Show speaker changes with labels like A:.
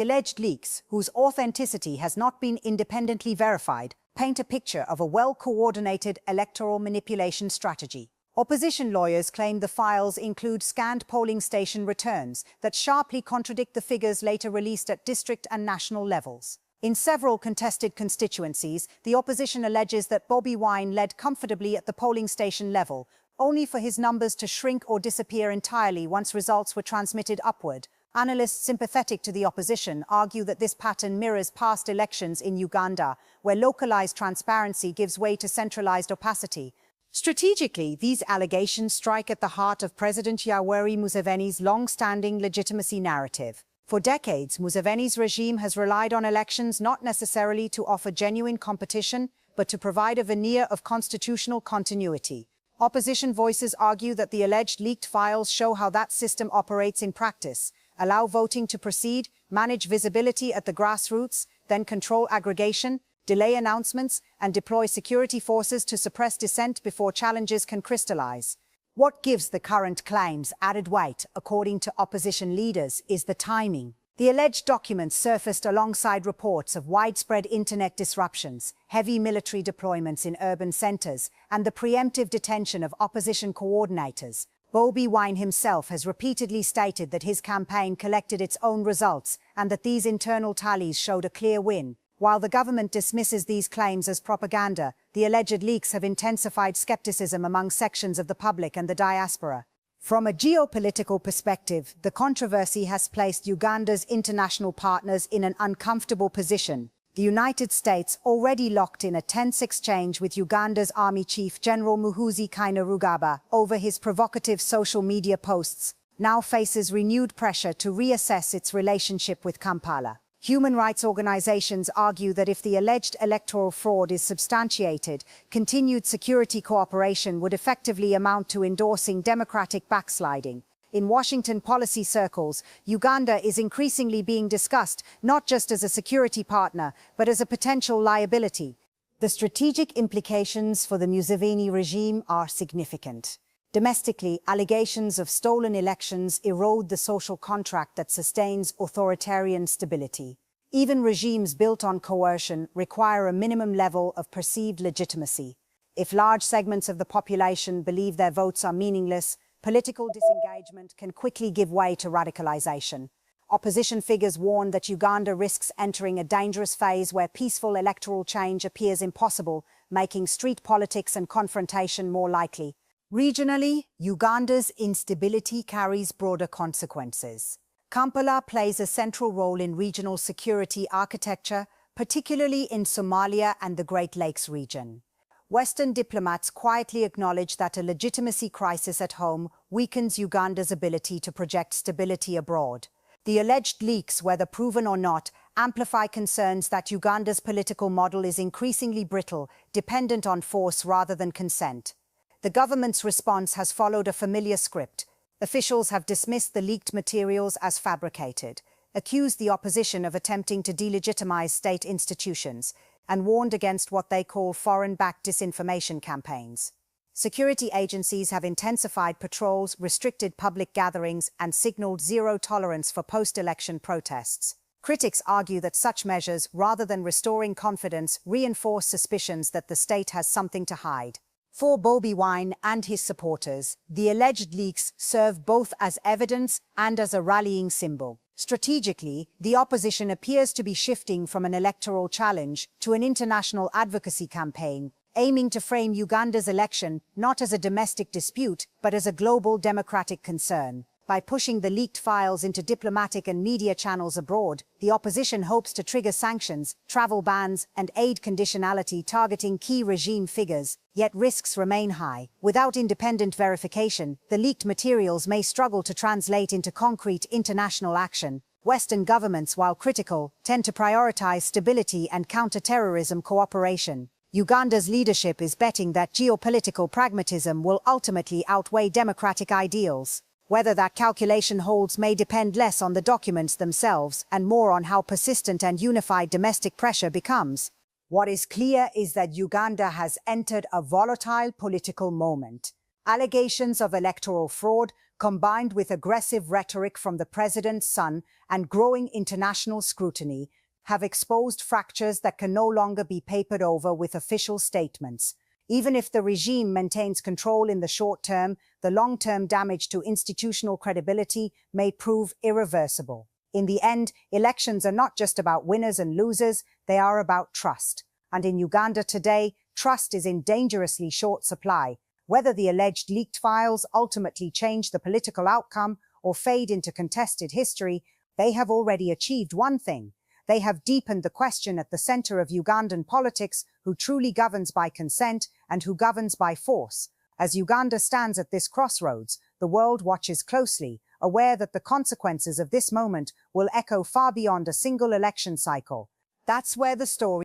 A: Alleged leaks, whose authenticity has not been independently verified, paint a picture of a well-coordinated electoral manipulation strategy. Opposition lawyers claim the files include scanned polling station returns that sharply contradict the figures later released at district and national levels. In several contested constituencies, the opposition alleges that Bobi Wine led comfortably at the polling station level, only for his numbers to shrink or disappear entirely once results were transmitted upward. Analysts sympathetic to the opposition argue that this pattern mirrors past elections in Uganda, where localized transparency gives way to centralized opacity. Strategically, these allegations strike at the heart of President Yoweri Museveni's long-standing legitimacy narrative. For decades, Museveni's regime has relied on elections not necessarily to offer genuine competition, but to provide a veneer of constitutional continuity. Opposition voices argue that the alleged leaked files show how that system operates in practice: allow voting to proceed, manage visibility at the grassroots, then control aggregation, delay announcements, and deploy security forces to suppress dissent before challenges can crystallize. What gives the current claims added weight, according to opposition leaders, is the timing. The alleged documents surfaced alongside reports of widespread internet disruptions, heavy military deployments in urban centers, and the preemptive detention of opposition coordinators. Bobi Wine himself has repeatedly stated that his campaign collected its own results and that these internal tallies showed a clear win. While the government dismisses these claims as propaganda, the alleged leaks have intensified skepticism among sections of the public and the diaspora. From a geopolitical perspective, the controversy has placed Uganda's international partners in an uncomfortable position. The United States, already locked in a tense exchange with Uganda's Army Chief General Muhoozi Kainerugaba over his provocative social media posts, now faces renewed pressure to reassess its relationship with Kampala. Human rights organizations argue that if the alleged electoral fraud is substantiated, continued security cooperation would effectively amount to endorsing democratic backsliding. In Washington policy circles, Uganda is increasingly being discussed not just as a security partner, but as a potential liability. The strategic implications for the Museveni regime are significant. Domestically, allegations of stolen elections erode the social contract that sustains authoritarian stability. Even regimes built on coercion require a minimum level of perceived legitimacy. If large segments of the population believe their votes are meaningless, political disengagement can quickly give way to radicalization. Opposition figures warn that Uganda risks entering a dangerous phase where peaceful electoral change appears impossible, making street politics and confrontation more likely. Regionally, Uganda's instability carries broader consequences. Kampala plays a central role in regional security architecture, particularly in Somalia and the Great Lakes region. Western diplomats quietly acknowledge that a legitimacy crisis at home weakens Uganda's ability to project stability abroad. The alleged leaks, whether proven or not, amplify concerns that Uganda's political model is increasingly brittle, dependent on force rather than consent. The government's response has followed a familiar script. Officials have dismissed the leaked materials as fabricated, accused the opposition of attempting to delegitimize state institutions, and warned against what they call foreign-backed disinformation campaigns. Security agencies have intensified patrols, restricted public gatherings, and signaled zero tolerance for post-election protests. Critics argue that such measures, rather than restoring confidence, reinforce suspicions that the state has something to hide. For Bobi Wine and his supporters, the alleged leaks serve both as evidence and as a rallying symbol. Strategically, the opposition appears to be shifting from an electoral challenge to an international advocacy campaign, aiming to frame Uganda's election not as a domestic dispute, but as a global democratic concern. By pushing the leaked files into diplomatic and media channels abroad, the opposition hopes to trigger sanctions, travel bans, and aid conditionality targeting key regime figures, yet risks remain high. Without independent verification, the leaked materials may struggle to translate into concrete international action. Western governments, while critical, tend to prioritize stability and counter-terrorism cooperation. Uganda's leadership is betting that geopolitical pragmatism will ultimately outweigh democratic ideals. Whether that calculation holds may depend less on the documents themselves and more on how persistent and unified domestic pressure becomes. What is clear is that Uganda has entered a volatile political moment. Allegations of electoral fraud, combined with aggressive rhetoric from the president's son and growing international scrutiny, have exposed fractures that can no longer be papered over with official statements. Even if the regime maintains control in the short term, the long-term damage to institutional credibility may prove irreversible. In the end, elections are not just about winners and losers, they are about trust. And in Uganda today, trust is in dangerously short supply. Whether the alleged leaked files ultimately change the political outcome or fade into contested history, they have already achieved one thing. They have deepened the question at the center of Ugandan politics: who truly governs by consent and who governs by force. As Uganda stands at this crossroads, the world watches closely, aware that the consequences of this moment will echo far beyond a single election cycle. That's where the story